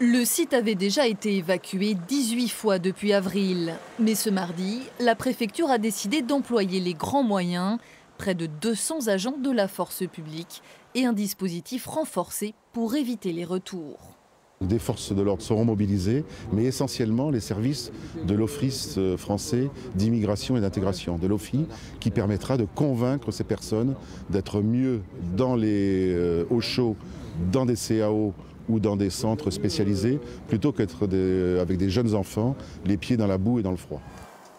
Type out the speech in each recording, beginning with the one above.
Le site avait déjà été évacué 18 fois depuis avril. Mais ce mardi, la préfecture a décidé d'employer les grands moyens, près de 200 agents de la force publique et un dispositif renforcé pour éviter les retours. Des forces de l'ordre seront mobilisées, mais essentiellement les services de l'Office français d'immigration et d'intégration, de l'OFII, qui permettra de convaincre ces personnes d'être mieux dans les au chaud, dans des CAO ou dans des centres spécialisés, plutôt qu'être avec des jeunes enfants, les pieds dans la boue et dans le froid.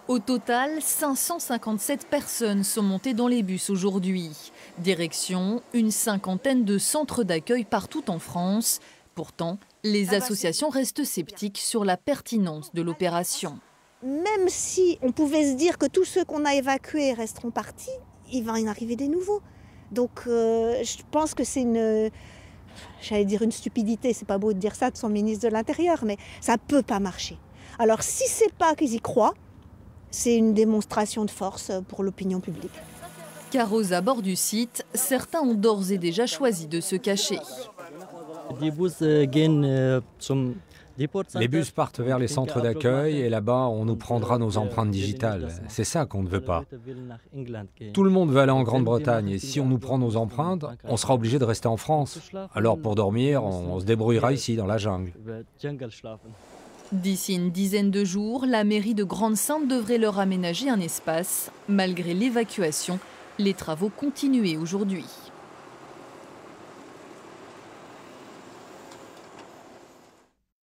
Au total, 557 personnes sont montées dans les bus aujourd'hui. Direction, une cinquantaine de centres d'accueil partout en France. Pourtant, les associations restent sceptiques sur la pertinence de l'opération. Même si on pouvait se dire que tous ceux qu'on a évacués resteront partis, il va y en arriver des nouveaux. Donc je pense que c'est une stupidité, c'est pas beau de dire ça de son ministre de l'Intérieur, mais ça peut pas marcher. Alors si c'est pas qu'ils y croient, c'est une démonstration de force pour l'opinion publique. Car aux abords du site, certains ont d'ores et déjà choisi de se cacher. Les bus partent vers les centres d'accueil et là-bas, on nous prendra nos empreintes digitales. C'est ça qu'on ne veut pas. Tout le monde veut aller en Grande-Bretagne et si on nous prend nos empreintes, on sera obligé de rester en France. Alors pour dormir, on se débrouillera ici dans la jungle. D'ici une dizaine de jours, la mairie de Grande-Synthe devrait leur aménager un espace. Malgré l'évacuation, les travaux continuaient aujourd'hui.